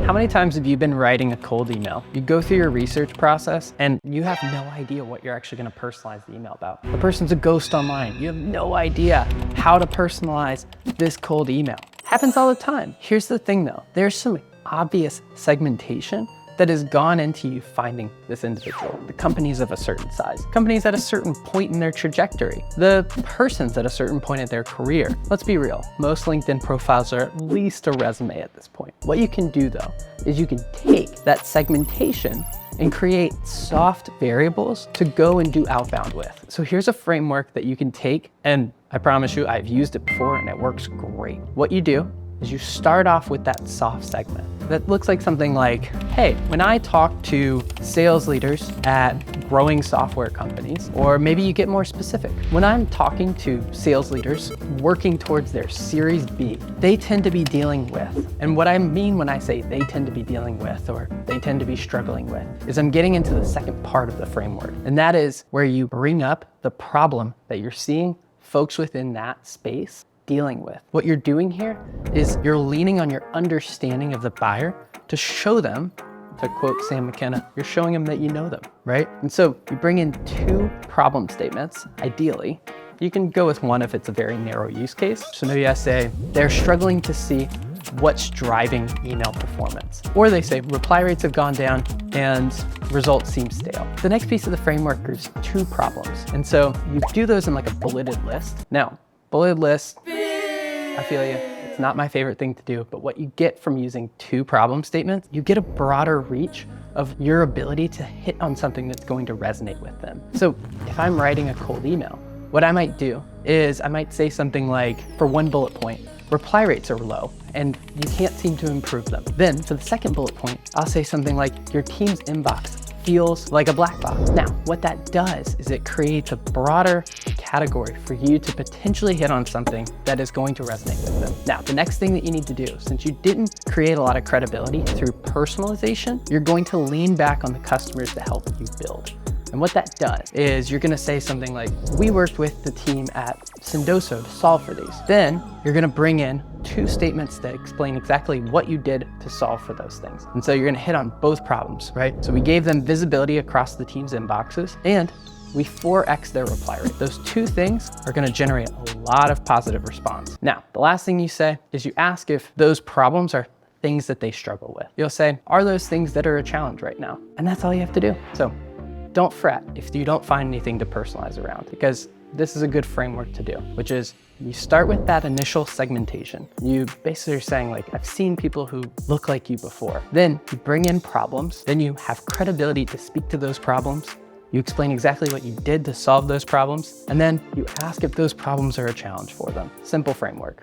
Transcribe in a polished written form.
How many times have you been writing a cold email? You go through your research process and you have no idea what you're actually going to personalize the email about. The person's a ghost online. You have no idea how to personalize this cold email. Happens all the time. Here's the thing though, there's some obvious segmentation that has gone into you finding this individual. The companies of a certain size, companies at a certain point in their trajectory, the persons at a certain point in their career. Let's be real, most LinkedIn profiles are at least a resume at this point. What you can do though, is you can take that segmentation and create soft variables to go and do outbound with. So here's a framework that you can take, and I promise you, I've used it before and it works great. What you do is you start off with that soft segment. That looks like something like, hey, when I talk to sales leaders at growing software companies, or maybe you get more specific, when I'm talking to sales leaders working towards their Series B, they tend to be dealing with, and what I mean when I say they tend to be dealing with, or they tend to be struggling with, is I'm getting into the second part of the framework. And that is where you bring up the problem that you're seeing folks within that space dealing with. What you're doing here is you're leaning on your understanding of the buyer to show them, to quote Sam McKenna, you're showing them that you know them, right? And so you bring in two problem statements, ideally. You can go with one if it's a very narrow use case. So maybe I say, they're struggling to see what's driving email performance. Or they say, reply rates have gone down and results seem stale. The next piece of the framework is two problems. And so you do those in like a bulleted list. Now, bulleted list, I feel you, it's not my favorite thing to do, but what you get from using two problem statements, you get a broader reach of your ability to hit on something that's going to resonate with them. So if I'm writing a cold email, what I might do is I might say something like, for one bullet point, reply rates are low and you can't seem to improve them. Then for the second bullet point, I'll say something like, your team's inbox feels like a black box. Now, what that does is it creates a broader category for you to potentially hit on something that is going to resonate with them. Now, the next thing that you need to do, since you didn't create a lot of credibility through personalization, you're going to lean back on the customers to help you build. And what that does is you're gonna say something like, we worked with the team at Sendoso to solve for these. Then you're gonna bring in two statements that explain exactly what you did to solve for those things. And so you're gonna hit on both problems, right? So we gave them visibility across the team's inboxes and we 4x their reply rate. Those two things are gonna generate a lot of positive response. Now, the last thing you say is you ask if those problems are things that they struggle with. You'll say, are those things that are a challenge right now? And that's all you have to do. So don't fret if you don't find anything to personalize around, because this is a good framework to do, which is you start with that initial segmentation. You basically are saying like, I've seen people who look like you before. Then you bring in problems. Then you have credibility to speak to those problems. You explain exactly what you did to solve those problems. And then you ask if those problems are a challenge for them. Simple framework.